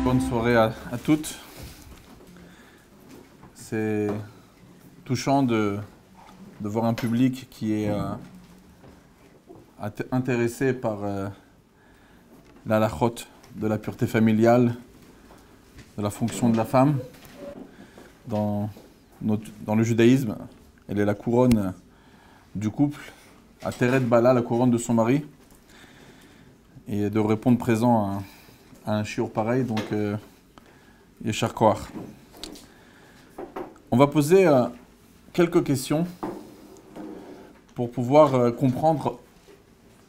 Bonne soirée à toutes. C'est touchant de voir un public qui est intéressé par la halachot de la pureté familiale, de la fonction de la femme. Dans le judaïsme, elle est la couronne du couple, à Teret Bala, la couronne de son mari. Et de répondre présent à un shiur pareil, donc Yeshar Koach. On va poser quelques questions pour pouvoir comprendre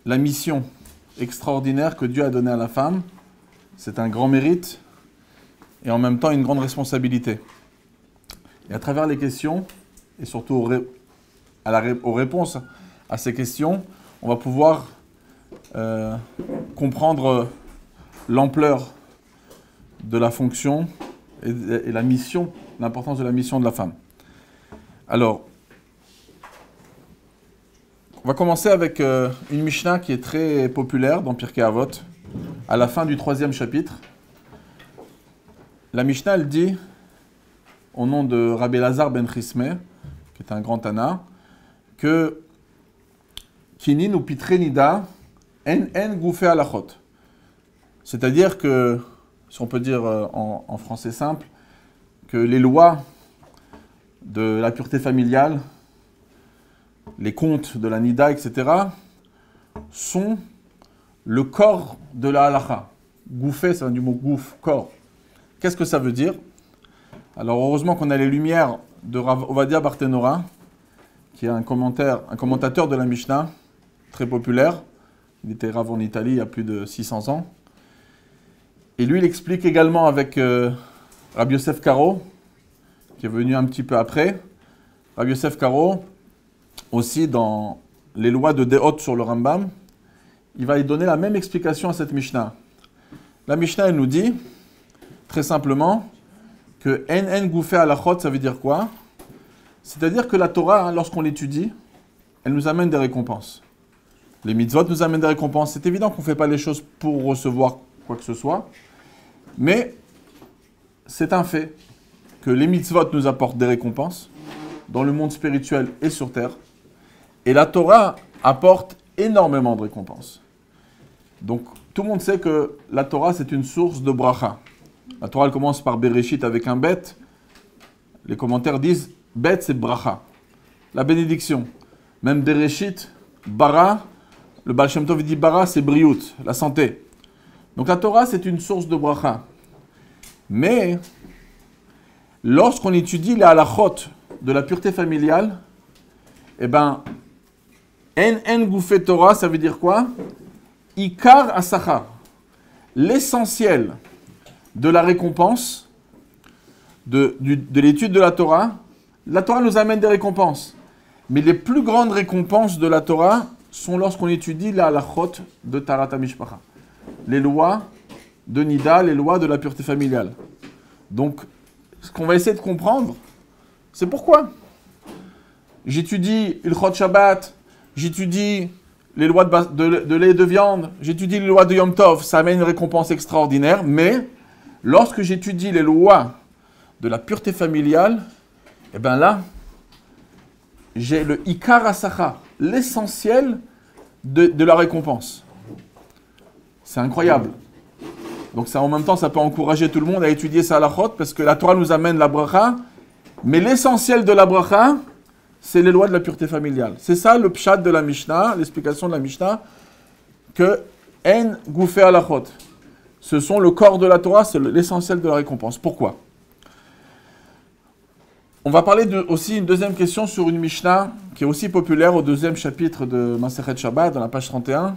la mission extraordinaire que Dieu a donnée à la femme. C'est un grand mérite et en même temps une grande responsabilité. Et à travers les questions, et surtout aux réponses à ces questions, on va pouvoir comprendre l'ampleur de la fonction et la mission, l'importance de la mission de la femme. Alors, on va commencer avec une Mishnah qui est très populaire dans Pirkei Avot, à la fin du 3e chapitre. La Mishnah, elle dit, au nom de Rabbi Elazar ben Chismeh, qui est un grand Tana, que Kinin ou Pitre Nida en goufé halachot. C'est-à-dire que, si on peut dire en français simple, que les lois de la pureté familiale, les contes de la Nida, etc., sont le corps de la halacha. Goufé, ça vient du mot gouf, corps. Qu'est-ce que ça veut dire? Alors, heureusement qu'on a les lumières de Rav Ovadia Barthénora, qui est un commentateur de la Mishnah, très populaire. Il était Rav en Italie il y a plus de 600 ans. Et lui, il explique également avec Rabbi Yosef Karo, qui est venu un petit peu après. Rabbi Yosef Karo, aussi dans les lois de Deot sur le Rambam, il va y donner la même explication à cette Mishnah. La Mishnah, elle nous dit, très simplement, que En Goufé Halachot, ça veut dire quoi? C'est-à-dire que la Torah, lorsqu'on l'étudie, elle nous amène des récompenses. Les mitzvot nous amènent des récompenses. C'est évident qu'on ne fait pas les choses pour recevoir quoi que ce soit, mais c'est un fait que les mitzvot nous apportent des récompenses dans le monde spirituel et sur terre, et la Torah apporte énormément de récompenses. Donc, tout le monde sait que la Torah, c'est une source de bracha. La Torah, elle commence par Bereshit avec un bet. Les commentaires disent, bet, c'est bracha. La bénédiction. Même Bereshit, bara, le Baal Shem Tov dit bara, c'est briout, la santé. Donc la Torah, c'est une source de bracha. Mais, lorsqu'on étudie les halachot de la pureté familiale, eh ben, en goufé Torah, ça veut dire quoi? Ikar asachar. L'essentiel de la récompense, de l'étude de la Torah nous amène des récompenses. Mais les plus grandes récompenses de la Torah sont lorsqu'on étudie la halachot de Taharat HaMishpacha. Les lois de Nida, les lois de la pureté familiale. Donc, ce qu'on va essayer de comprendre, c'est pourquoi. J'étudie Ilchot Shabbat, j'étudie les lois de lait et de viande, j'étudie les lois de Yom Tov, ça amène une récompense extraordinaire, mais lorsque j'étudie les lois de la pureté familiale, eh bien là, j'ai le Ikar Asachar, l'essentiel de la récompense. C'est incroyable. Donc ça, en même temps, ça peut encourager tout le monde à étudier sa halachot, parce que la Torah nous amène la bracha, mais l'essentiel de la bracha, c'est les lois de la pureté familiale. C'est ça le pshat de la Mishnah, l'explication de la Mishnah, que en goufé halachot. Ce sont le corps de la Torah, c'est l'essentiel de la récompense. Pourquoi? On va parler aussi une deuxième question sur une Mishnah qui est aussi populaire au 2e chapitre de Masechet Shabbat, dans la page 31.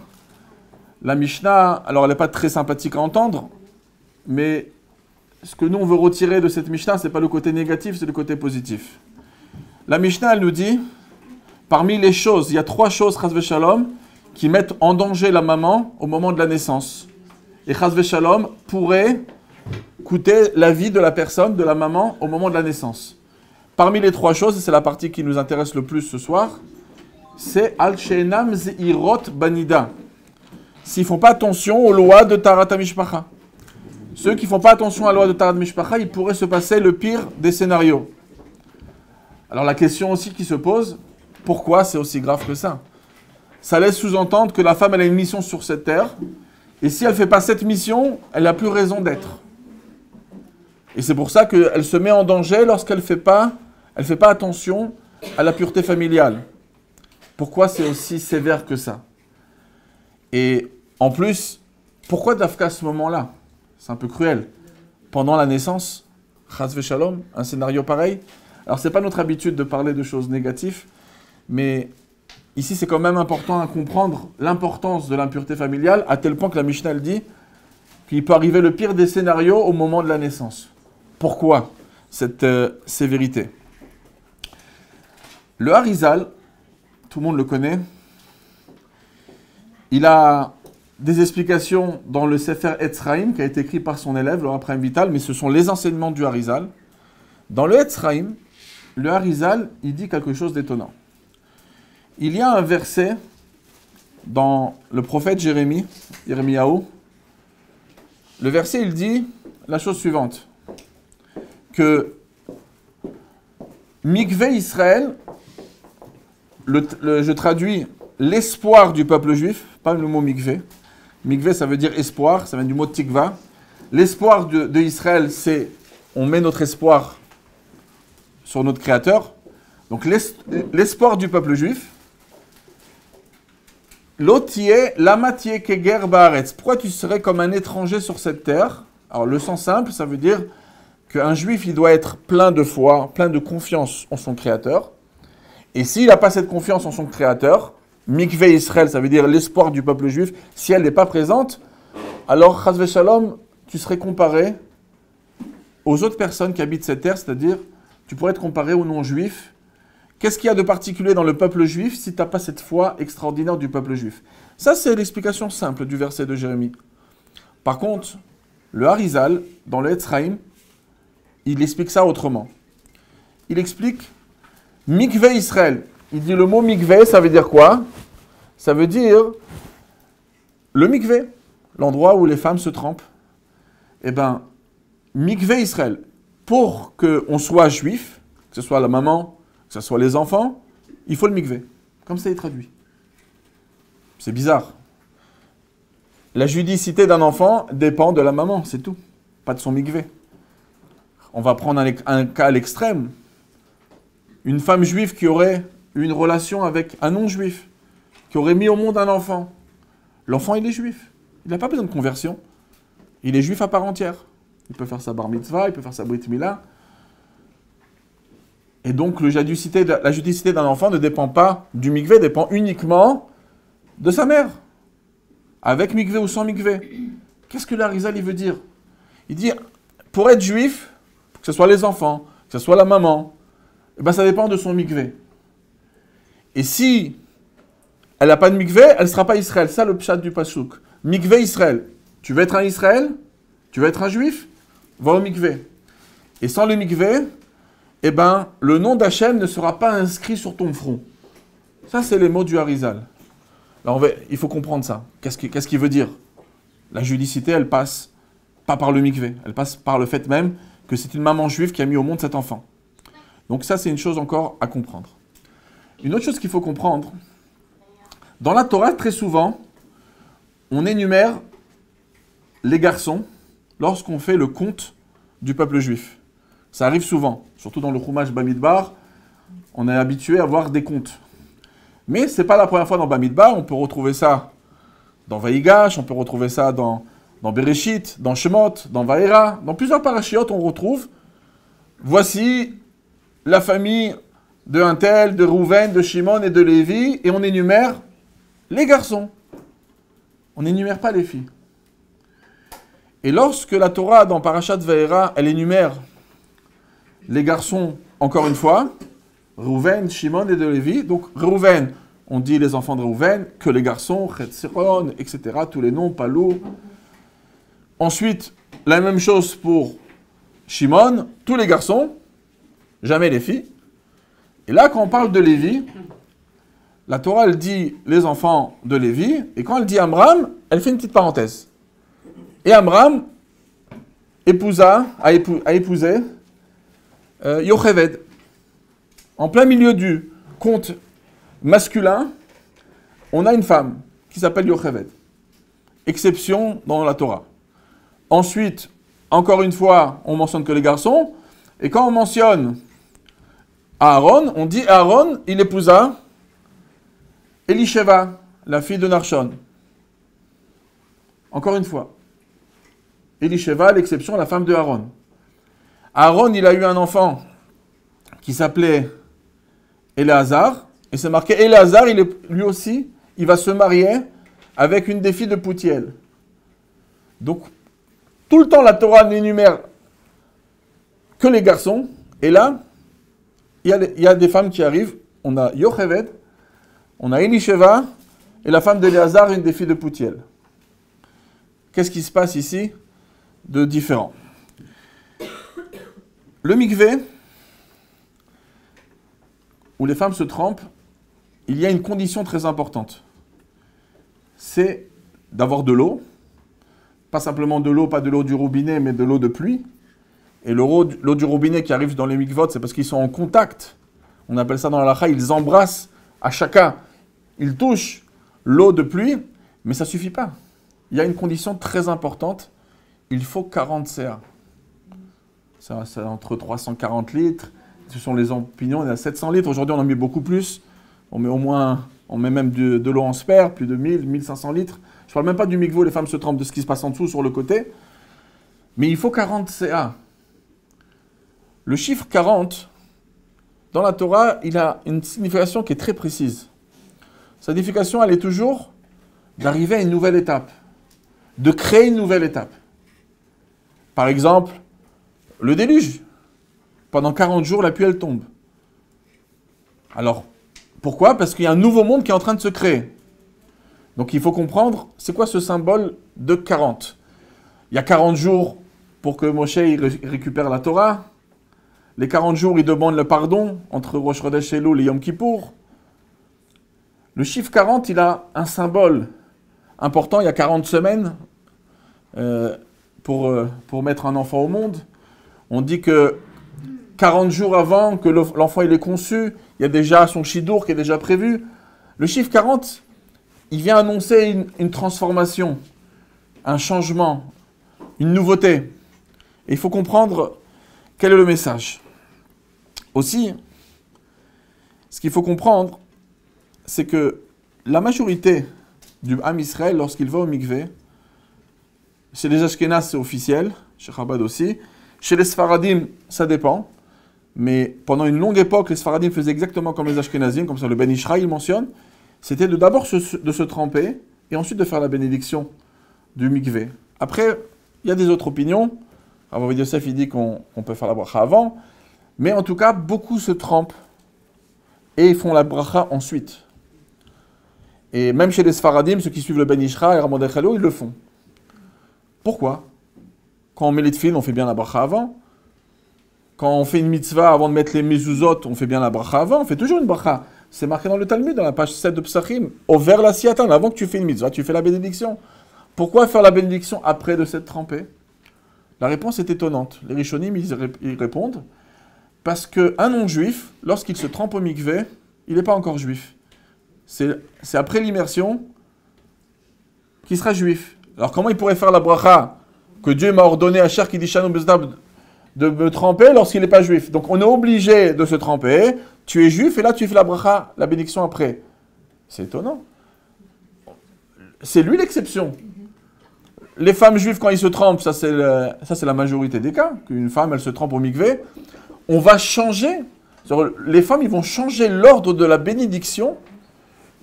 La Mishnah, alors elle n'est pas très sympathique à entendre, mais ce que nous on veut retirer de cette Mishnah, ce n'est pas le côté négatif, c'est le côté positif. La Mishnah, elle nous dit, parmi les choses, il y a 3 choses, chas v'shalom, qui mettent en danger la maman au moment de la naissance. Et chas v'shalom pourrait coûter la vie de la personne, de la maman, au moment de la naissance. Parmi les 3 choses, et c'est la partie qui nous intéresse le plus ce soir, c'est al she'enam zeirot banida. S'ils ne font pas attention aux lois de Taharat HaMishpacha. ceux qui ne font pas attention à la loi de Tarat Mishpacha, il pourrait se passer le pire des scénarios. Alors la question aussi qui se pose, pourquoi c'est aussi grave que ça? Ça laisse sous-entendre que la femme, elle a une mission sur cette terre, et si elle ne fait pas cette mission, elle n'a plus raison d'être. Et c'est pour ça qu'elle se met en danger lorsqu'elle ne fait pas attention à la pureté familiale. Pourquoi c'est aussi sévère que ça? Et en plus, pourquoi Dafka à ce moment-là? C'est un peu cruel. Pendant la naissance, Chas v'Shalom, un scénario pareil. Alors c'est pas notre habitude de parler de choses négatives, mais ici c'est quand même important à comprendre l'importance de l'impureté familiale, à tel point que la Mishnah elle dit qu'il peut arriver le pire des scénarios au moment de la naissance. Pourquoi cette sévérité? Le Harizal, tout le monde le connaît, il a des explications dans le Sefer Etzraim, qui a été écrit par son élève, le Rav Vital, mais ce sont les enseignements du Harizal. Dans le Etzraim, le Harizal, il dit quelque chose d'étonnant. Il y a un verset dans le prophète Jérémiyahu. Le verset, il dit la chose suivante, que Mikvé Israël, je traduis l'espoir du peuple juif, pas le mot Mikvé. Mikvé, ça veut dire espoir, ça vient du mot tikva. L'espoir de Israël, c'est on met notre espoir sur notre Créateur. Donc l'espoir du peuple juif. L'otier, l'amatier keger baaretz. Pourquoi tu serais comme un étranger sur cette terre? Alors le sens simple, ça veut dire qu'un juif, il doit être plein de foi, plein de confiance en son Créateur. Et s'il n'a pas cette confiance en son Créateur, Mikvé Israël, ça veut dire l'espoir du peuple juif, si elle n'est pas présente, alors Chas v'Shalom, tu serais comparé aux autres personnes qui habitent cette terre, c'est-à-dire, tu pourrais être comparé aux non-juifs. Qu'est-ce qu'il y a de particulier dans le peuple juif si tu n'as pas cette foi extraordinaire du peuple juif? Ça, c'est l'explication simple du verset de Jérémie. Par contre, le Harizal, dans le Etzraim, il explique ça autrement. Il explique Mikvé Israël. Il dit le mot Mikvé, ça veut dire quoi? Ça veut dire le Mikvé, l'endroit où les femmes se trempent. Eh bien, Mikvé Israël, pour qu'on soit juif, que ce soit la maman, que ce soit les enfants, il faut le Mikvé. Comme ça, il traduit. C'est bizarre. La judicité d'un enfant dépend de la maman, c'est tout. Pas de son Mikvé. On va prendre un cas à l'extrême. Une femme juive qui aurait une relation avec un non-juif, qui aurait mis au monde un enfant. L'enfant, il est juif. Il n'a pas besoin de conversion. Il est juif à part entière. Il peut faire sa bar mitzvah, il peut faire sa brit milah. Et donc, la judicité d'un enfant ne dépend pas du mikvé, dépend uniquement de sa mère. Avec mikvé ou sans mikvé. Qu'est-ce que l'Arizal, il veut dire? Il dit, pour être juif, que ce soit les enfants, que ce soit la maman, eh ben, ça dépend de son mikvé. Et si elle n'a pas de mikvé, elle ne sera pas Israël. Ça, le pshat du pasuk. Mikvé Israël. Tu veux être un Israël? Tu veux être un juif? Va au mikvé. Et sans le mikvé, eh ben, le nom d'Hachem ne sera pas inscrit sur ton front. Ça, c'est les mots du Harizal. Alors, il faut comprendre ça. Qu'est-ce qu'il veut dire? La judicité, elle passe pas par le mikvé. Elle passe par le fait même que c'est une maman juive qui a mis au monde cet enfant. Donc ça, c'est une chose encore à comprendre. Une autre chose qu'il faut comprendre, dans la Torah, très souvent, on énumère les garçons lorsqu'on fait le compte du peuple juif. Ça arrive souvent, surtout dans le Chumash Bamidbar, on est habitué à voir des comptes. Mais ce n'est pas la première fois dans Bamidbar, on peut retrouver ça dans Vaïgash, on peut retrouver ça dans Bereshit, dans Shemot, dans Vaïra, dans plusieurs parachiotes, on retrouve, voici la famille de un tel, de Rouven, de Shimon et de Lévi, et on énumère les garçons. On n'énumère pas les filles. Et lorsque la Torah, dans Parashat Vaïra, elle énumère les garçons, encore une fois, Rouven, Shimon et de Lévi, donc Rouven, on dit les enfants de Rouven, que les garçons, Chetziron, etc., tous les noms, Palou. Ensuite, la même chose pour Shimon, tous les garçons, jamais les filles. Et là, quand on parle de Lévi, la Torah, elle dit les enfants de Lévi, et quand elle dit Amram, elle fait une petite parenthèse. Et Amram, a épousé Yocheved. En plein milieu du conte masculin, on a une femme qui s'appelle Yocheved. Exception dans la Torah. Ensuite, encore une fois, on mentionne que les garçons. Et quand on mentionne Aaron, on dit Aaron, il épousa Elisheva, la fille de Narshon. Encore une fois. Elisheva, l'exception, la femme de Aaron. Aaron, il a eu un enfant qui s'appelait Éléazar. Et c'est marqué Éléazar, lui aussi, il va se marier avec une des filles de Poutiel. Donc, tout le temps, la Torah n'énumère que les garçons. Et là, il y a des femmes qui arrivent. On a Yocheved, on a Elisheva, et la femme d'Éléazar, une des filles de Poutiel. Qu'est-ce qui se passe ici de différent? Le mikvé, où les femmes se trempent, il y a une condition très importante. C'est d'avoir de l'eau. Pas simplement de l'eau, pas de l'eau du robinet, mais de l'eau de pluie. Et l'eau du robinet qui arrive dans les mikvot, c'est parce qu'ils sont en contact. On appelle ça dans la halakha, ils embrassent à chacun. Ils touchent l'eau de pluie, mais ça ne suffit pas. Il y a une condition très importante. Il faut 40 CA. C'est entre 340 litres. Ce sont les opinions, on est à 700 litres. Aujourd'hui, on en met beaucoup plus. On met même de l'eau en sperme, plus de 1000, 1500 litres. Je ne parle même pas du mikvo, les femmes se trempent de ce qui se passe en dessous, sur le côté. Mais il faut 40 CA. Le chiffre 40, dans la Torah, il a une signification qui est très précise. Sa signification, elle est toujours d'arriver à une nouvelle étape, de créer une nouvelle étape. Par exemple, le déluge. Pendant 40 jours, la pluie, elle tombe. Alors, pourquoi? Parce qu'il y a un nouveau monde qui est en train de se créer. Donc, il faut comprendre, c'est quoi ce symbole de 40? Il y a 40 jours pour que Moshe récupère la Torah. Les 40 jours, il demande le pardon entre Rosh Chodesh Elul et Yom Kippour. Le chiffre 40, il a un symbole important. Il y a 40 semaines pour mettre un enfant au monde. On dit que 40 jours avant que l'enfant il est conçu, il y a déjà son shidour qui est déjà prévu. Le chiffre 40, il vient annoncer une transformation, un changement, une nouveauté. Et il faut comprendre quel est le message. Aussi, ce qu'il faut comprendre, c'est que la majorité du Ham Israël, lorsqu'il va au mikvé, chez les Ashkénazes, c'est officiel, chez Chabad aussi. Chez les Sfaradim, ça dépend. Mais pendant une longue époque, les Sfaradim faisaient exactement comme les Ashkénazim, comme ça le Ben Ishra, il mentionne. C'était d'abord de se tremper et ensuite de faire la bénédiction du mikvé. Après, il y a des autres opinions. Rav Yosef, il dit qu'on peut faire la bracha avant. Mais en tout cas, beaucoup se trempent et ils font la bracha ensuite. Et même chez les Sfaradim, ceux qui suivent le Ben Ishra et Ramon Echalo, ils le font. Pourquoi? Quand on met les tefilines, on fait bien la bracha avant. Quand on fait une mitzvah avant de mettre les mezuzot, on fait bien la bracha avant. On fait toujours une bracha. C'est marqué dans le Talmud, dans la page 7 de Psachim. Over la siyatan, avant que tu fais une mitzvah, tu fais la bénédiction. Pourquoi faire la bénédiction après de s'être trempé? La réponse est étonnante. Les Rishonim, ils répondent parce qu'un non-juif, lorsqu'il se trempe au mikvé, il n'est pas encore juif. C'est après l'immersion qu'il sera juif. Alors comment il pourrait faire la bracha que Dieu m'a ordonné à Cher Kiddishanu Bezdab de me tremper lorsqu'il n'est pas juif? Donc on est obligé de se tremper, tu es juif et là tu fais la bracha, la bénédiction après. C'est étonnant. C'est lui l'exception. Les femmes juives quand ils se trempent, ça c'est la majorité des cas, qu'une femme elle se trempe au mikvé. On va changer, les femmes ils vont changer l'ordre de la bénédiction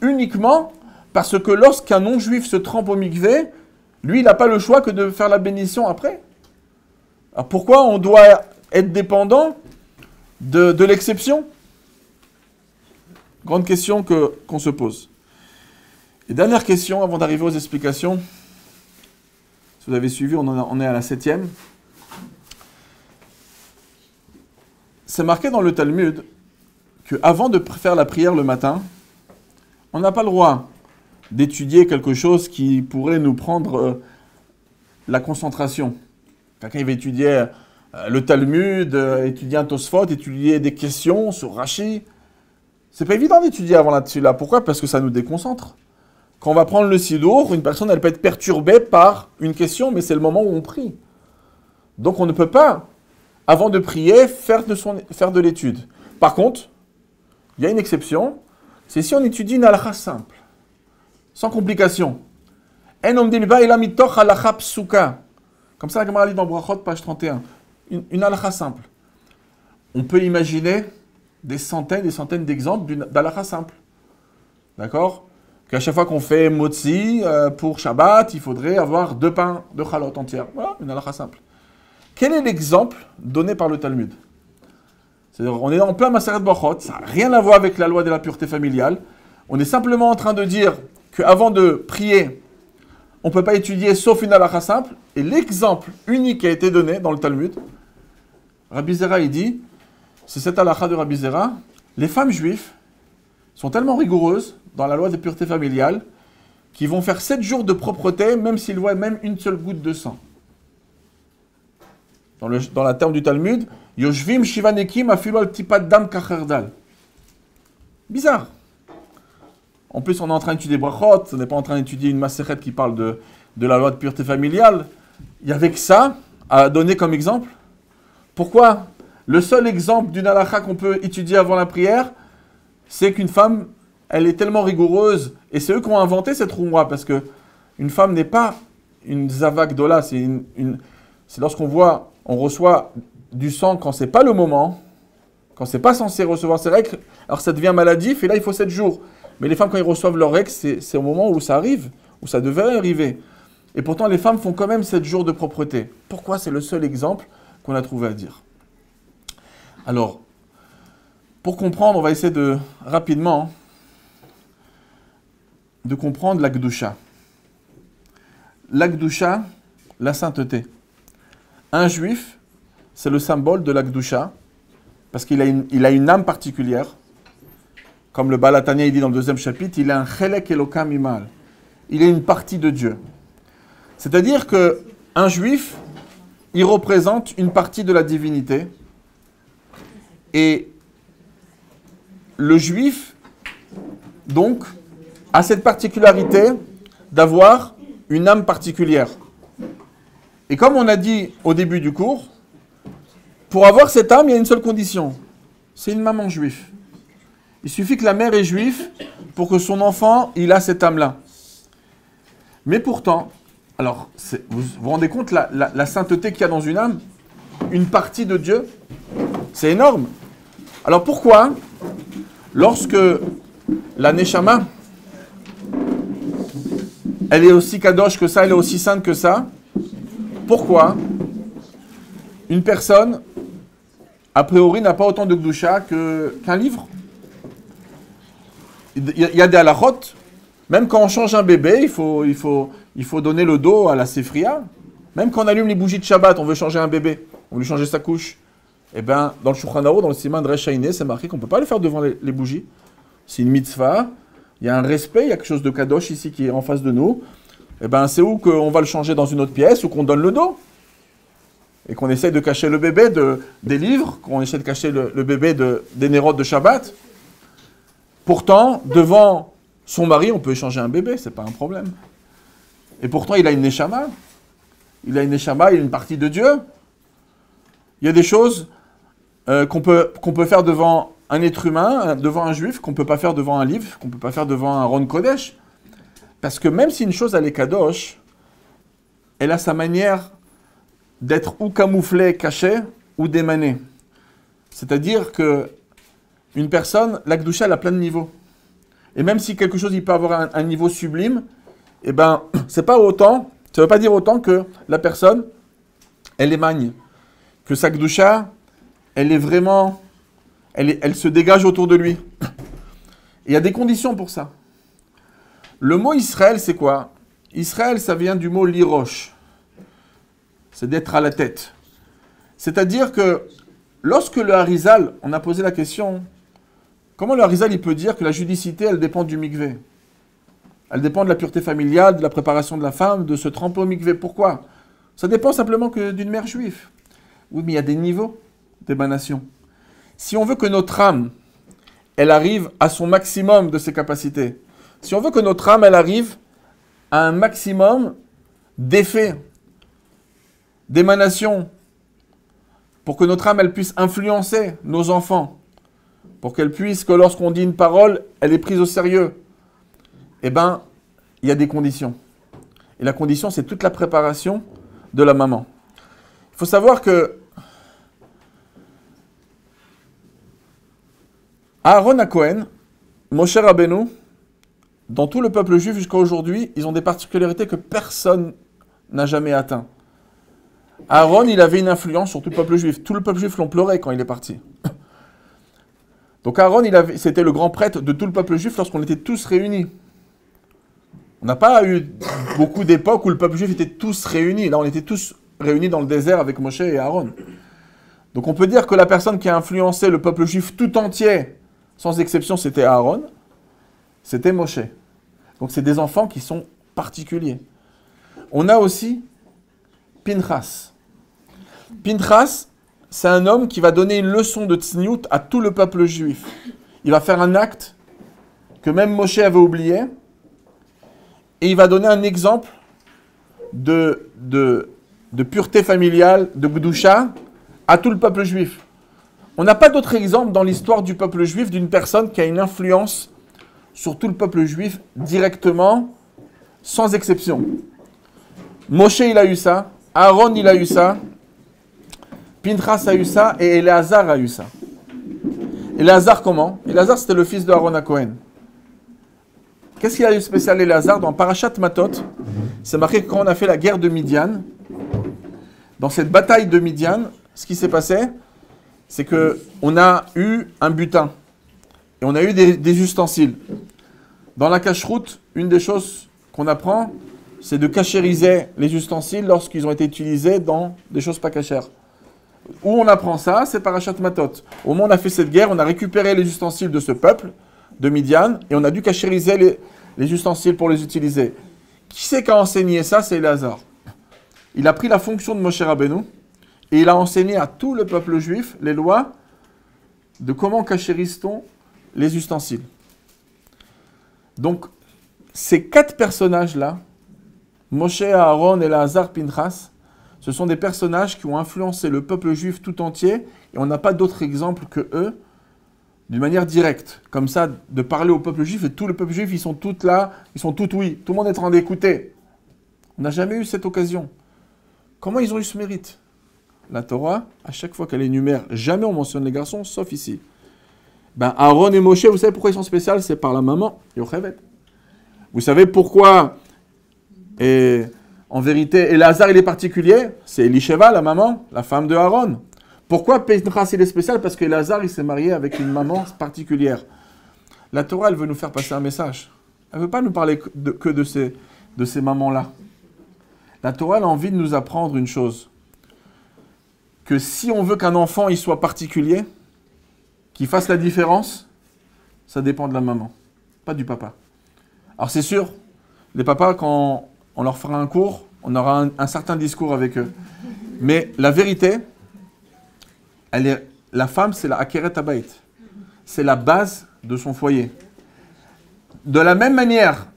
uniquement parce que lorsqu'un non-juif se trempe au mikvé, lui, il n'a pas le choix que de faire la bénédiction après. Alors pourquoi on doit être dépendant de l'exception? Grande question qu'on se pose. Et dernière question, avant d'arriver aux explications. Si vous avez suivi, on est à la 7e. C'est marqué dans le Talmud qu'avant de faire la prière le matin, on n'a pas le droit d'étudier quelque chose qui pourrait nous prendre la concentration. Quelqu'un il va étudier le Talmud, étudier un Tosfot, étudier des questions sur Rashi. C'est pas évident d'étudier avant là-dessus là. Pourquoi? Parce que ça nous déconcentre. Quand on va prendre le Sidour, une personne elle peut être perturbée par une question, mais c'est le moment où on prie. Donc on ne peut pas, avant de prier, faire de l'étude. Par contre, il y a une exception, c'est si on étudie une halakha simple, sans complication. Comme ça, la Gemara dit dans Brachot, page 31. Une halakha simple. On peut imaginer des centaines d'exemples d'halakha simple. D'accord? Qu'à chaque fois qu'on fait motzi pour Shabbat, il faudrait avoir 2 pains de chalot entières. Voilà, une halakha simple. Quel est l'exemple donné par le Talmud? C'est-à-dire, on est en plein Maseret Brachot, ça n'a rien à voir avec la loi de la pureté familiale. On est simplement en train de dire qu'avant de prier, on ne peut pas étudier sauf une halakha simple. Et l'exemple unique qui a été donné dans le Talmud, Rabbi Zera, il dit, c'est cette halakha de Rabbi Zera, les femmes juives sont tellement rigoureuses dans la loi de pureté familiale qu'ils vont faire 7 jours de propreté même s'ils voient même une seule goutte de sang. Dans la terme du Talmud, Yoshvim Shivanekim afilo al tipat dam kacherdal. Bizarre. En plus, on est en train d'étudier Brachot, on n'est pas en train d'étudier une Masechet qui parle de la loi de pureté familiale. Il y avait que ça à donner comme exemple. Pourquoi? Le seul exemple d'une halakha qu'on peut étudier avant la prière, c'est qu'une femme, elle est tellement rigoureuse, et c'est eux qui ont inventé cette roumra, parce que une femme n'est pas une zavak dola, c'est lorsqu'on voit, on reçoit du sang quand c'est pas le moment, quand c'est pas censé recevoir ses règles, alors ça devient maladif, et là il faut 7 jours. Mais les femmes, quand ils reçoivent leurs règles, c'est au moment où ça arrive, où ça devait arriver. Et pourtant, les femmes font quand même 7 jours de propreté. Pourquoi? C'est le seul exemple qu'on a trouvé à dire. Alors, pour comprendre, on va essayer rapidement de comprendre la Gdusha. La Gdusha, la sainteté. Un juif, c'est le symbole de la Gdusha, parce qu'il a une âme particulière. Comme le Baal HaTanya, il dit dans le 2e chapitre, il a un chelek elokam imal. Il est une partie de Dieu. C'est-à-dire qu'un juif, il représente une partie de la divinité. Et le juif, donc, a cette particularité d'avoir une âme particulière. Et comme on a dit au début du cours, pour avoir cette âme, il y a une seule condition. C'est une maman juive. Il suffit que la mère est juive pour que son enfant, il a cette âme-là. Mais pourtant, alors, vous vous rendez compte la sainteté qu'il y a dans une âme? Une partie de Dieu? C'est énorme. Alors pourquoi, lorsque la Neshama, elle est aussi kadosh que ça, elle est aussi sainte que ça, pourquoi une personne, a priori, n'a pas autant de Gdusha qu'un livre? Il y a des halachot, même quand on change un bébé, il faut donner le dos à la séfria. Même quand on allume les bougies de Shabbat, on veut changer un bébé, on veut lui changer sa couche. Eh bien, dans le Shulchan Aruch, dans le Siman de Resh Hayne, c'est marqué qu'on ne peut pas le faire devant les bougies. C'est une mitzvah, il y a un respect, il y a quelque chose de kadosh ici qui est en face de nous. Eh bien, c'est où qu'on va le changer dans une autre pièce ou qu'on donne le dos. Et qu'on essaie de cacher le bébé des livres, qu'on essaie de cacher le bébé des nérodes de Shabbat. Pourtant, devant son mari, on peut échanger un bébé, c'est pas un problème. Et pourtant, il a une neshama. Il a une partie de Dieu. Il y a des choses qu'on peut faire devant un être humain, devant un juif, qu'on ne peut pas faire devant un livre, qu'on ne peut pas faire devant un Ron Kodesh. Parce que même si une chose, elle est kadosh, elle a sa manière d'être ou camouflée, cachée, ou démanée. C'est-à-dire que une personne, la Gdusha, elle a plein de niveaux. Et même si quelque chose, il peut avoir un niveau sublime, eh ben, ça ne veut pas dire autant que la personne, elle émagne. Que sa Gdusha, elle est vraiment, elle se dégage autour de lui. Et il y a des conditions pour ça. Le mot Israël, c'est quoi? Israël, ça vient du mot lirosh. C'est d'être à la tête. C'est-à-dire que lorsque le Harizal, on a posé la question, comment le Harizal il peut dire que la judicité, elle dépend du mikvé? Elle dépend de la pureté familiale, de la préparation de la femme, de se tremper au mikvé. Pourquoi? Ça dépend simplement que d'une mère juive. Oui, mais il y a des niveaux d'émanation. Si on veut que notre âme, elle arrive à son maximum de ses capacités, si on veut que notre âme, elle arrive à un maximum d'effets, d'émanation, pour que notre âme, elle puisse influencer nos enfants, pour qu'elle puisse, que lorsqu'on dit une parole, elle est prise au sérieux, eh bien, il y a des conditions. Et la condition, c'est toute la préparation de la maman. Il faut savoir que Aaron à Cohen, Moshe Rabbeinu, dans tout le peuple juif jusqu'à aujourd'hui, ils ont des particularités que personne n'a jamais atteint. Aaron, il avait une influence sur tout le peuple juif. Tout le peuple juif l'ont pleuré quand il est parti. Donc Aaron, c'était le grand prêtre de tout le peuple juif lorsqu'on était tous réunis. On n'a pas eu beaucoup d'époques où le peuple juif était tous réunis. Là, on était tous réunis dans le désert avec Moshe et Aaron. Donc on peut dire que la personne qui a influencé le peuple juif tout entier, sans exception, c'était Aaron, c'était Moshe. Donc c'est des enfants qui sont particuliers. On a aussi Pinchas. Pinchas, c'est un homme qui va donner une leçon de tzniut à tout le peuple juif. Il va faire un acte que même Moshe avait oublié, et il va donner un exemple de pureté familiale, de gdusha, à tout le peuple juif. On n'a pas d'autre exemple dans l'histoire du peuple juif d'une personne qui a une influence sur tout le peuple juif directement, sans exception. Moshe, il a eu ça. Aaron, il a eu ça. Pinchas a eu ça. Et Éléazar a eu ça. Éléazar, comment? Éléazar, c'était le fils de Aaron à Cohen. Qu'est-ce qu'il a eu de spécial, Éléazar? Dans Parashat Matot, c'est marqué que quand on a fait la guerre de Midian, dans cette bataille de Midian, ce qui s'est passé, c'est qu'on a eu un butin. Et on a eu des ustensiles. Dans la cacheroute, une des choses qu'on apprend, c'est de cachériser les ustensiles lorsqu'ils ont été utilisés dans des choses pas cachères. Où on apprend ça, c'est Parashat Matot. Au moment où on a fait cette guerre, on a récupéré les ustensiles de ce peuple, de Midian, et on a dû cachériser les ustensiles pour les utiliser. Qui c'est qui a enseigné ça? C'est Éléazar. Il a pris la fonction de Moshe Rabbeinu, et il a enseigné à tout le peuple juif les lois de comment cachérise-t-on les ustensiles. Donc, ces 4 personnages-là, Moshe, Aaron, Éléazar, Pinchas, ce sont des personnages qui ont influencé le peuple juif tout entier, et on n'a pas d'autre exemple que eux, d'une manière directe, comme ça, de parler au peuple juif, et tout le peuple juif, ils sont tous là, ils sont tous oui, tout le monde est en train d'écouter. On n'a jamais eu cette occasion. Comment ils ont eu ce mérite? La Torah, à chaque fois qu'elle énumère, jamais on mentionne les garçons, sauf ici. Ben, Aaron et Moshe, vous savez pourquoi ils sont spéciaux? C'est par la maman, Yocheved. Vous savez pourquoi, et en vérité, Éléazar il est particulier? C'est Elisheva, la maman, la femme de Aaron. Pourquoi Pinchas il est spécial? Parce qu'Éléazar il s'est marié avec une maman particulière. La Torah, elle veut nous faire passer un message. Elle ne veut pas nous parler que de ces mamans-là. La Torah, elle a envie de nous apprendre une chose. Que si on veut qu'un enfant il soit particulier, qu'il fasse la différence, ça dépend de la maman, pas du papa. Alors c'est sûr, les papas, quand on leur fera un cours, on aura un certain discours avec eux. Mais la vérité, la femme, c'est la Akeret Habayit. C'est la base de son foyer. De la même manière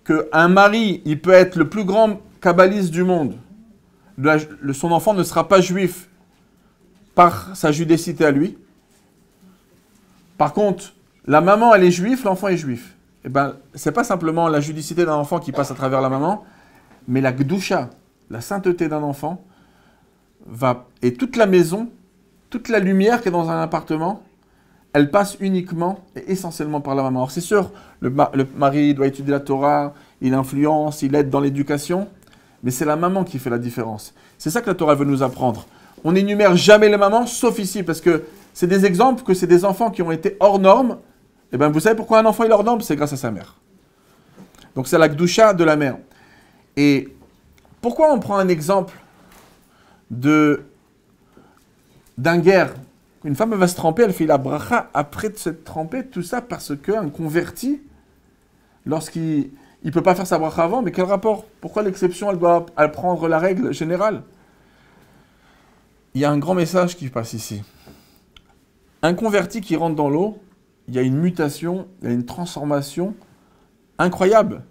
qu'un mari, il peut être le plus grand kabbaliste du monde, son enfant ne sera pas juif par sa judécité à lui. Par contre, la maman, elle est juive, l'enfant est juif. Eh ben, c'est pas simplement la judicité d'un enfant qui passe à travers la maman, mais la gdusha, la sainteté d'un enfant, et toute la maison, toute la lumière qui est dans un appartement, elle passe uniquement et essentiellement par la maman. Alors c'est sûr, le mari doit étudier la Torah, il influence, il aide dans l'éducation, mais c'est la maman qui fait la différence. C'est ça que la Torah veut nous apprendre. On n'énumère jamais les mamans, sauf ici, parce que c'est des exemples que c'est des enfants qui ont été hors normes. Et bien, vous savez pourquoi un enfant est hors norme? C'est grâce à sa mère. Donc c'est la gdusha de la mère. Et pourquoi on prend un exemple d'un guerre? Une femme va se tremper, elle fait la bracha après de se tremper, tout ça parce qu'un converti, lorsqu'il il ne peut pas faire sa bracha avant, mais quel rapport? Pourquoi l'exception, elle doit prendre la règle générale? Il y a un grand message qui passe ici. Un converti qui rentre dans l'eau, il y a une mutation, il y a une transformation incroyable.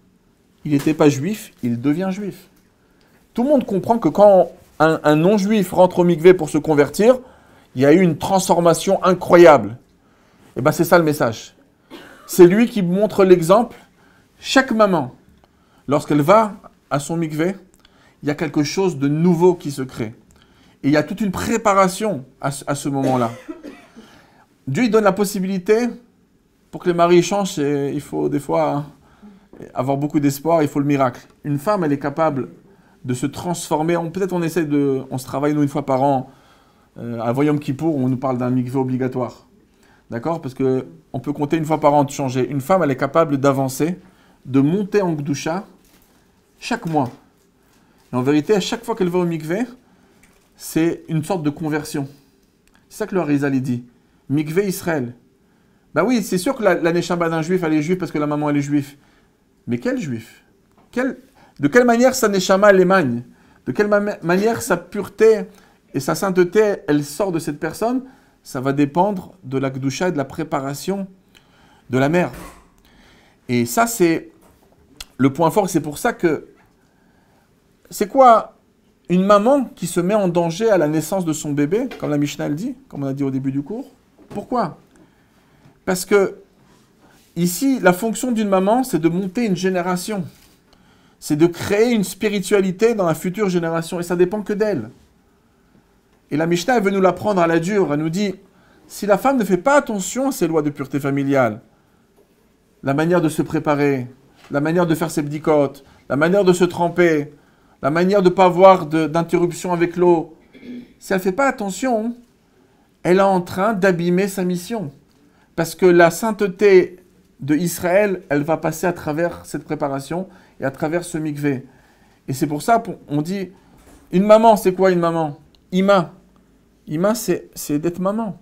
Il n'était pas juif, il devient juif. Tout le monde comprend que quand un non-juif rentre au mikvé pour se convertir, il y a eu une transformation incroyable. Et bien c'est ça le message. C'est lui qui montre l'exemple. Chaque maman, lorsqu'elle va à son mikvé, il y a quelque chose de nouveau qui se crée. Et il y a toute une préparation à ce moment-là. Dieu il donne la possibilité, pour que les maris changent, il faut des fois avoir beaucoup d'espoir, il faut le miracle. Une femme, elle est capable de se transformer. Peut-être on se travaille nous une fois par an à Voyom Kippour, où on nous parle d'un mikvé obligatoire. D'accord? Parce qu'on peut compter une fois par an de changer. Une femme, elle est capable d'avancer, de monter en Gdusha chaque mois. Et en vérité, à chaque fois qu'elle va au mikvé, c'est une sorte de conversion. C'est ça que le Harizal dit. Mikvé Israël. Ben oui, c'est sûr que la neshama d'un juif, elle est juive parce que la maman, elle est juive. Mais quel juif? De quelle manière sa neshama, elle émane? De quelle manière sa pureté et sa sainteté, elle sort de cette personne? Ça va dépendre de la Gdusha et de la préparation de la mère. Et ça, c'est le point fort. C'est pour ça que... C'est quoi une maman qui se met en danger à la naissance de son bébé, comme la Mishnah le dit, comme on a dit au début du cours? Pourquoi? Parce que ici, la fonction d'une maman, c'est de monter une génération. C'est de créer une spiritualité dans la future génération. Et ça dépend que d'elle. Et la Mishnah, elle veut nous l'apprendre à la dure. Elle nous dit, si la femme ne fait pas attention à ses lois de pureté familiale, la manière de se préparer, la manière de faire ses bdikot, la manière de se tremper, la manière de ne pas avoir d'interruption avec l'eau, si elle ne fait pas attention, elle est en train d'abîmer sa mission. Parce que la sainteté de Israël, elle va passer à travers cette préparation et à travers ce mikvé. Et c'est pour ça qu'on dit, une maman, c'est quoi une maman? Ima. Ima, c'est d'être maman.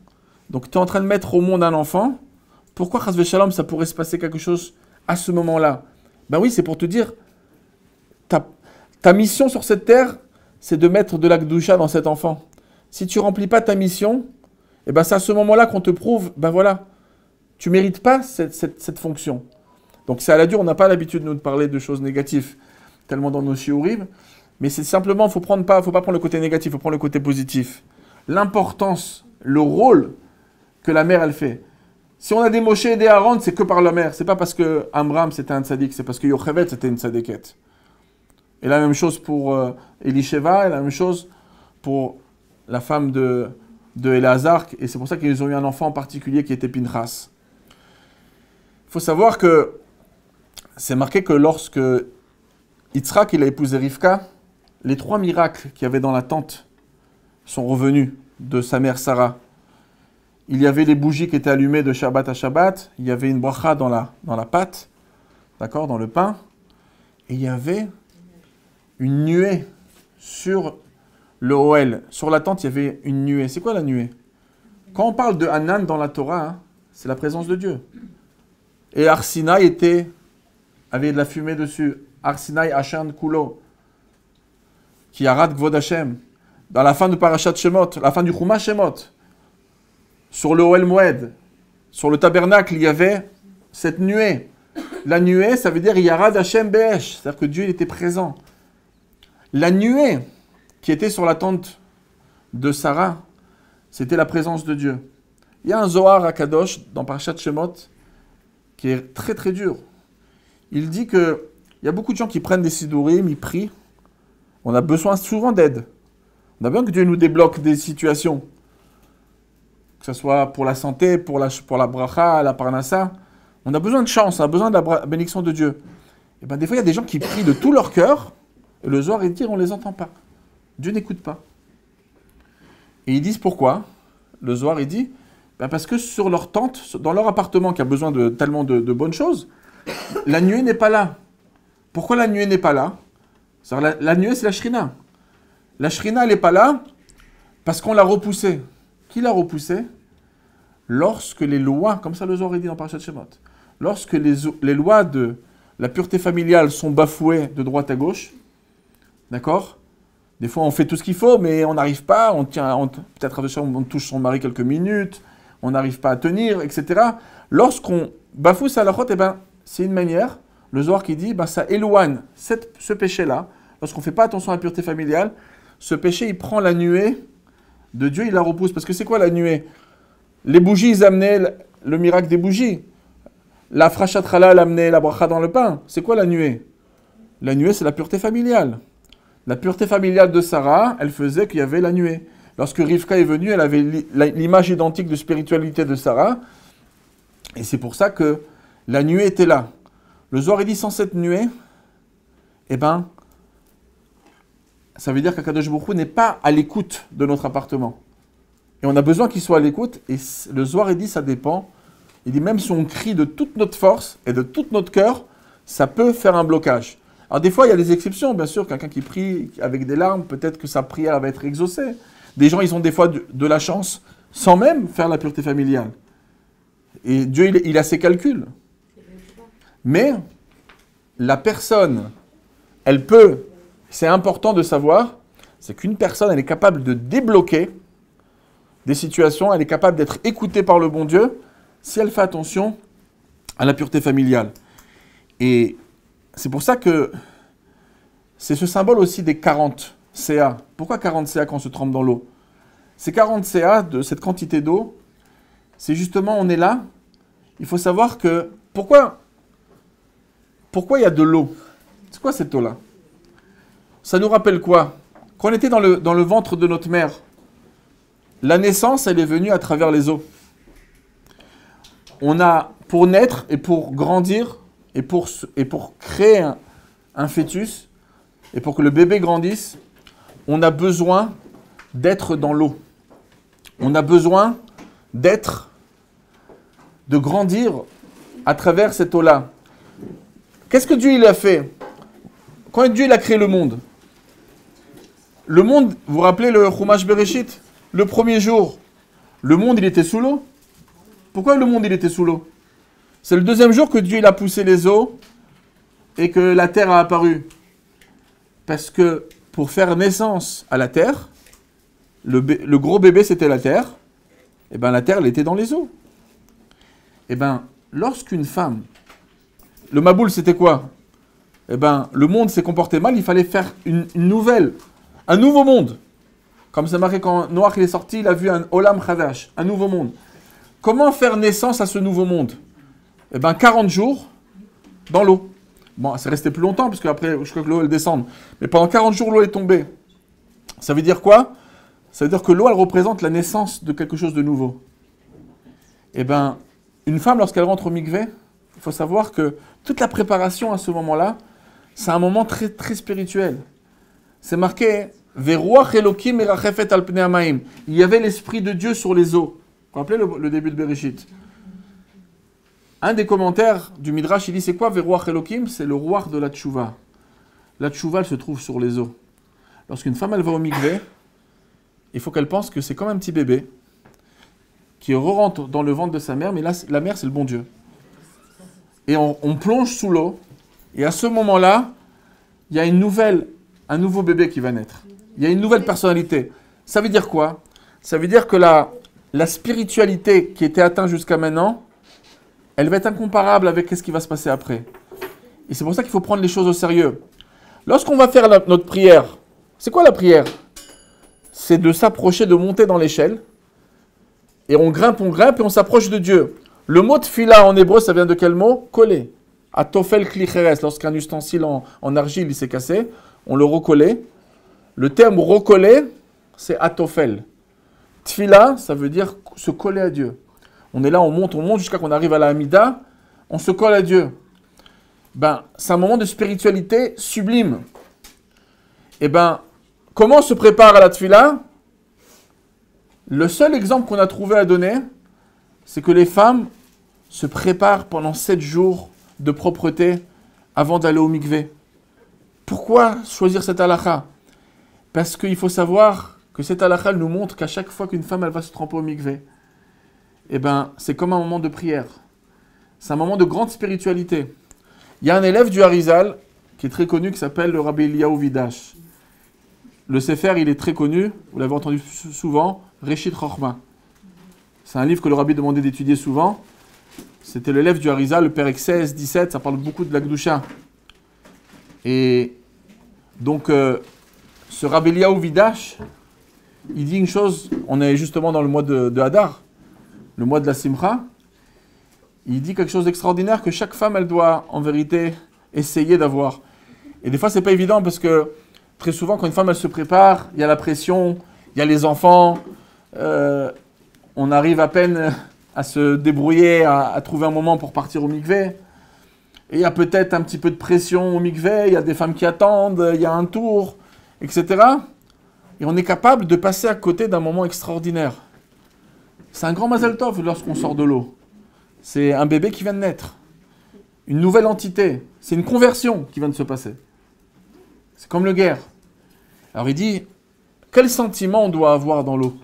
Donc tu es en train de mettre au monde un enfant. Pourquoi, chas v'shalom, ça pourrait se passer quelque chose à ce moment-là? Ben oui, c'est pour te dire, ta mission sur cette terre, c'est de mettre de la Gdusha dans cet enfant. Si tu ne remplis pas ta mission, eh ben c'est à ce moment-là qu'on te prouve, ben voilà, tu ne mérites pas cette fonction. Donc c'est à la dure, on n'a pas l'habitude de parler de choses négatives, tellement dans nos shiurim, mais c'est simplement, faut pas prendre le côté négatif, il faut prendre le côté positif. L'importance, le rôle que la mère, elle fait. Si on a des Moshe et des Aaron, c'est que par la mère. C'est pas parce que Amram, c'était un tzaddik, c'est parce que Yocheved, c'était une tzaddiket. Et la même chose pour Elisheva, et la même chose pour la femme de Éléazar, et c'est pour ça qu'ils ont eu un enfant en particulier qui était Pinchas. Il faut savoir que c'est marqué que lorsque Yitzhak il a épousé Rivka, les 3 miracles qu'il y avait dans la tente sont revenus de sa mère Sarah. Il y avait les bougies qui étaient allumées de Shabbat à Shabbat, il y avait une bracha dans la pâte, d'accord, dans le pain, et il y avait une nuée sur le Ohel. Sur la tente, il y avait une nuée. C'est quoi la nuée? Quand on parle de Hanan dans la Torah, hein, c'est la présence de Dieu. Et Har Sinaï avait de la fumée dessus. Har Sinaï Ashan Kulo, qui arrête Gvod Hashem. Dans la fin de Parashat Shemot, la fin du Chumash Shemot, sur le Ohel Moed, sur le tabernacle, il y avait cette nuée. La nuée, ça veut dire Yarad Hashem Be'esh, c'est-à-dire que Dieu il était présent. La nuée qui était sur la tente de Sarah, c'était la présence de Dieu. Il y a un Zohar à Kadosh, dans Parashat Shemot, qui est très très dur. Il dit que il y a beaucoup de gens qui prennent des sidourim, ils prient. On a besoin souvent d'aide. On a besoin que Dieu nous débloque des situations. Que ce soit pour la santé, pour la bracha, la parnassa. On a besoin de chance, on a besoin de la bénédiction de Dieu. Et bien des fois, il y a des gens qui prient de tout leur cœur, et le Zohar, il dit, on ne les entend pas. Dieu n'écoute pas. Et ils disent pourquoi? Le Zohar, il dit, ben parce que sur leur tente, dans leur appartement qui a besoin de tellement de bonnes choses, la nuée n'est pas là. Pourquoi la nuée n'est pas là? La nuée, c'est la shrina. La shrina, elle n'est pas là parce qu'on l'a repoussée. Qui l'a repoussée? Lorsque les lois, comme ça le Zohar dit dans Parashat Shemot, lorsque les lois de la pureté familiale sont bafouées de droite à gauche. D'accord? Des fois, on fait tout ce qu'il faut, mais on n'arrive pas. Peut-être on touche son mari quelques minutes, on n'arrive pas à tenir, etc. Lorsqu'on bafoue sa halachot, eh ben, c'est une manière, le Zohar qui dit, ben, ça éloigne ce péché-là. Lorsqu'on ne fait pas attention à la pureté familiale, ce péché, il prend la nuée de Dieu, il la repousse. Parce que c'est quoi la nuée? Les bougies, ils amenaient le miracle des bougies. La frachat halal amenait la bracha dans le pain. C'est quoi la nuée? La nuée, c'est la pureté familiale. La pureté familiale de Sarah, elle faisait qu'il y avait la nuée. Lorsque Rivka est venue, elle avait l'image identique de spiritualité de Sarah. Et c'est pour ça que la nuée était là. Le Zohar, il dit sans cette nuée, eh ben, ça veut dire qu'Akadosh Baruch Hu n'est pas à l'écoute de notre appartement. Et on a besoin qu'il soit à l'écoute. Et le Zohar, il dit, ça dépend. Il dit, même si on crie de toute notre force et de tout notre cœur, ça peut faire un blocage. Alors des fois, il y a des exceptions, bien sûr. Quelqu'un qui prie avec des larmes, peut-être que sa prière va être exaucée. Des gens, ils ont des fois de la chance sans même faire la pureté familiale. Et Dieu, il a ses calculs. Mais la personne, elle peut, c'est important de savoir, c'est qu'une personne, elle est capable de débloquer des situations, elle est capable d'être écoutée par le bon Dieu si elle fait attention à la pureté familiale. Et c'est pour ça que c'est ce symbole aussi des 40 CA. Pourquoi 40 CA quand on se trempe dans l'eau? Ces 40 CA, de cette quantité d'eau, c'est justement, on est là, il faut savoir que, pourquoi il y a de l'eau? C'est quoi cette eau-là? Ça nous rappelle quoi? Quand on était dans le ventre de notre mère, la naissance, elle est venue à travers les eaux. On a, pour naître et pour grandir, et pour créer un fœtus, et pour que le bébé grandisse, on a besoin d'être dans l'eau. On a besoin de grandir à travers cette eau-là. Qu'est-ce que Dieu il a fait? Quand Dieu il a créé le monde, vous vous rappelez le Chumash Bereshit? Le premier jour, le monde il était sous l'eau. Pourquoi le monde il était sous l'eau? C'est le deuxième jour que Dieu il a poussé les eaux et que la terre a apparu. Parce que pour faire naissance à la terre, le gros bébé c'était la terre, et bien la terre elle était dans les eaux. Et bien lorsqu'une femme, le Maboul c'était quoi? Eh bien le monde s'est comporté mal, il fallait faire un nouveau monde. Comme c'est marqué quand Noach est sorti, il a vu un Olam Chadash, un nouveau monde. Comment faire naissance à ce nouveau monde? Eh bien 40 jours dans l'eau. Bon, c'est resté plus longtemps, parce qu'après, je crois que l'eau, elle descend. Mais pendant 40 jours, l'eau est tombée. Ça veut dire quoi? Ça veut dire que l'eau, elle représente la naissance de quelque chose de nouveau. Eh bien, une femme, lorsqu'elle rentre au mikvé, il faut savoir que toute la préparation à ce moment-là, c'est un moment très, très spirituel. C'est marqué « Veruach Elokim merachefet al pnei hamaim ». Il y avait l'esprit de Dieu sur les eaux. Vous vous rappelez le début de Bereshit? Un des commentaires du Midrash, il dit c'est quoi Veruach Elokim? C'est le roi de la tchouva. La tchouva, elle se trouve sur les eaux. Lorsqu'une femme, elle va au mikvé, il faut qu'elle pense que c'est comme un petit bébé qui rentre dans le ventre de sa mère, mais là, la mère, c'est le bon Dieu. Et on plonge sous l'eau, et à ce moment-là, il y a un nouveau bébé qui va naître. Il y a une nouvelle personnalité. Ça veut dire quoi? Ça veut dire que la spiritualité qui était atteinte jusqu'à maintenant, elle va être incomparable avec ce qui va se passer après. Et c'est pour ça qu'il faut prendre les choses au sérieux. Lorsqu'on va faire notre prière, c'est quoi la prière? C'est de s'approcher, de monter dans l'échelle. Et on grimpe et on s'approche de Dieu. Le mot tfila en hébreu, ça vient de quel mot? Coller. Atofel klicheres, lorsqu'un ustensile en argile il s'est cassé, on le recollait. Le terme recoller, c'est atofel. Tfila, ça veut dire se coller à Dieu. On est là, on monte jusqu'à qu'on arrive à la Hamida, on se colle à Dieu. Ben, c'est un moment de spiritualité sublime. Et ben, comment on se prépare à la tfila? Le seul exemple qu'on a trouvé à donner, c'est que les femmes se préparent pendant 7 jours de propreté avant d'aller au mikvé. Pourquoi choisir cette halakha? Parce qu'il faut savoir que cette halakha nous montre qu'à chaque fois qu'une femme elle va se tremper au mikvé, eh ben, c'est comme un moment de prière. C'est un moment de grande spiritualité. Il y a un élève du Harizal qui est très connu, qui s'appelle le Rabbi Eliyahu Vidash. Le Sefer, il est très connu, vous l'avez entendu souvent, Reshit Chochma. C'est un livre que le Rabbi demandait d'étudier souvent. C'était l'élève du Harizal, le Perek 16, 17, ça parle beaucoup de la Gdusha. Et donc, ce Rabbi Eliyahu Vidash, il dit une chose, on est justement dans le mois de Hadar, le mois de la Simcha. Il dit quelque chose d'extraordinaire que chaque femme, elle doit en vérité essayer d'avoir. Et des fois, c'est pas évident parce que très souvent, quand une femme, elle se prépare, il y a la pression, il y a les enfants, on arrive à peine à se débrouiller, à trouver un moment pour partir au mikvé. Et il y a peut-être un petit peu de pression au mikvé, il y a des femmes qui attendent, il y a un tour, etc. Et on est capable de passer à côté d'un moment extraordinaire. C'est un grand Mazel Tov lorsqu'on sort de l'eau. C'est un bébé qui vient de naître. Une nouvelle entité. C'est une conversion qui vient de se passer. C'est comme le guerre. Alors il dit, quel sentiment on doit avoir dans l'eau?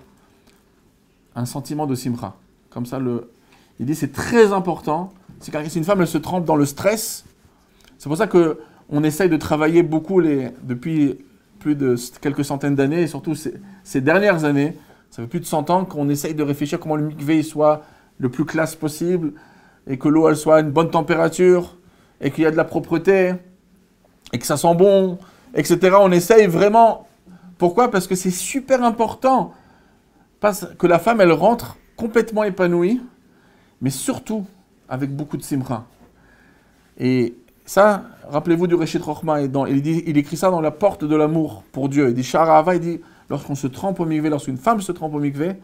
Un sentiment de simcha. Comme ça, il dit, c'est très important. C'est car si une femme, elle se trempe dans le stress, c'est pour ça qu'on essaye de travailler beaucoup depuis plus de quelques centaines d'années, et surtout ces dernières années, ça fait plus de 100 ans qu'on essaye de réfléchir comment le mikvé soit le plus classe possible, et que l'eau elle soit à une bonne température, et qu'il y a de la propreté, et que ça sent bon, etc. On essaye vraiment. Pourquoi? Parce que c'est super important que la femme elle rentre complètement épanouie, mais surtout avec beaucoup de simcha. Et ça, rappelez-vous du Reshit Chochma, il écrit ça dans la porte de l'amour pour Dieu. Il dit Shara Ahava, il dit lorsqu'on se trempe au mikvé, lorsqu'une femme se trempe au mikvé,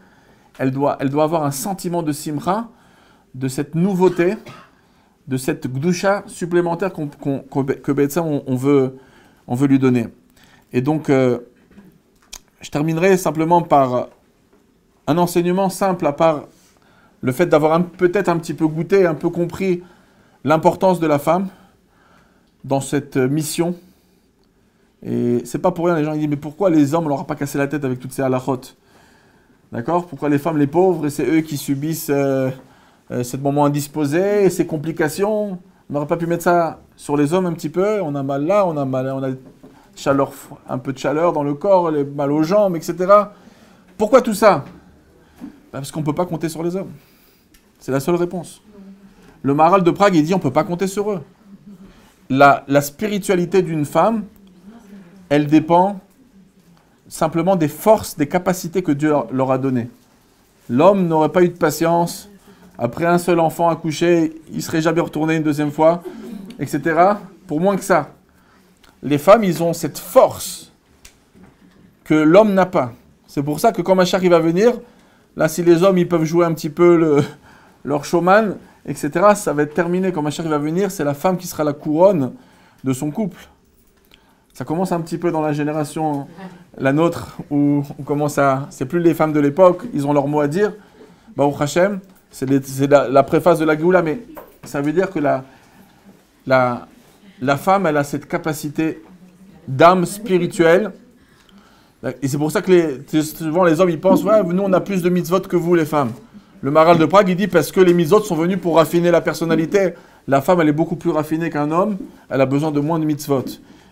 elle doit avoir un sentiment de simcha, de cette nouveauté, de cette gdusha supplémentaire que Betsa on veut lui donner. Et donc, je terminerai simplement par un enseignement simple, à part le fait d'avoir peut-être un petit peu goûté, un peu compris l'importance de la femme dans cette mission. Et c'est pas pour rien, les gens ils disent, mais pourquoi les hommes, on leur a pas cassé la tête avec toutes ces halachot? D'accord? Pourquoi les femmes, les pauvres, et c'est eux qui subissent ce moment indisposé, ces complications? On n'aurait pas pu mettre ça sur les hommes un petit peu? On a mal là, on a chaleur, un peu de chaleur dans le corps, mal aux jambes, etc. Pourquoi tout ça? Parce qu'on ne peut pas compter sur les hommes. C'est la seule réponse. Le Maharal de Prague, il dit on ne peut pas compter sur eux. La spiritualité d'une femme, elle dépend simplement des forces, des capacités que Dieu leur a données. L'homme n'aurait pas eu de patience. Après un seul enfant accouché, il ne serait jamais retourné une deuxième fois, etc. Pour moins que ça. Les femmes, ils ont cette force que l'homme n'a pas. C'est pour ça que quand Mashiach va venir, là, si les hommes ils peuvent jouer un petit peu leur showman, etc., ça va être terminé. Quand Mashiach va venir, c'est la femme qui sera la couronne de son couple. Ça commence un petit peu dans la génération, la nôtre, où on commence à... C'est plus les femmes de l'époque, ils ont leur mot à dire. Baruch Hashem, c'est la préface de la Géoula, mais ça veut dire que la femme, elle a cette capacité d'âme spirituelle. Et c'est pour ça que souvent les hommes, ils pensent, ouais, nous, on a plus de mitzvot que vous, les femmes. Le Maharal de Prague, il dit, parce que les mitzvot sont venus pour raffiner la personnalité. La femme, elle est beaucoup plus raffinée qu'un homme. Elle a besoin de moins de mitzvot.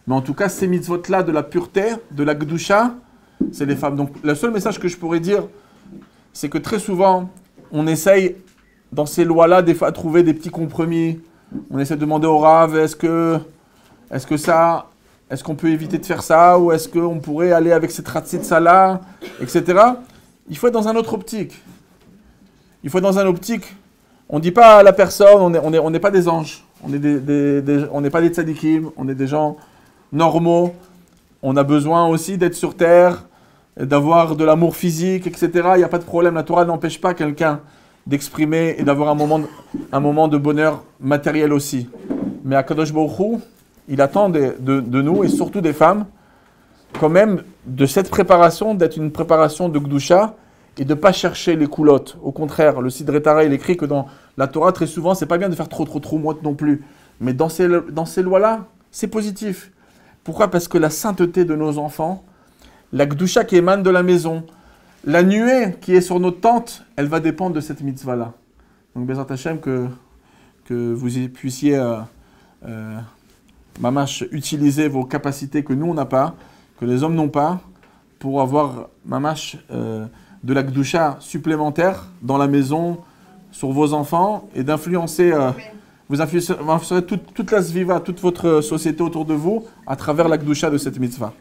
Mais en tout cas, ces mitzvot-là, de la pureté, de la gdusha, c'est les femmes. Donc, le seul message que je pourrais dire, c'est que très souvent, on essaye, dans ces lois-là, des fois, à trouver des petits compromis. On essaie de demander au Rav, est-ce qu'on peut éviter de faire ça, ou est-ce qu'on pourrait aller avec cette ratsit ça-là, etc. Il faut être dans un autre optique. Il faut être dans un optique. On ne dit pas à la personne, on n'est pas des anges. On n'est pas des tzadikim, on est des gens normaux. On a besoin aussi d'être sur terre, d'avoir de l'amour physique, etc. Il n'y a pas de problème. La Torah n'empêche pas quelqu'un d'exprimer et d'avoir un moment de bonheur matériel aussi. Mais Akadosh Baruch Hu, il attend de nous, et surtout des femmes, quand même, de cette préparation, d'être une préparation de Gdusha, et de ne pas chercher les coulottes. Au contraire, le Sidrei Torah, il écrit que dans la Torah, très souvent, c'est pas bien de faire trop moite non plus. Mais dans ces lois-là, c'est positif. Pourquoi? Parce que la sainteté de nos enfants, la Gdusha qui émane de la maison, la nuée qui est sur notre tente, elle va dépendre de cette mitzvah-là. Donc, Bezrat Hashem, que vous puissiez mamash, utiliser vos capacités que nous, on n'a pas, que les hommes n'ont pas, pour avoir, mamash, de la gdusha supplémentaire dans la maison, sur vos enfants, et d'influencer, vous influencerez toute la sviva, toute votre société autour de vous, à travers la gdusha de cette mitzvah.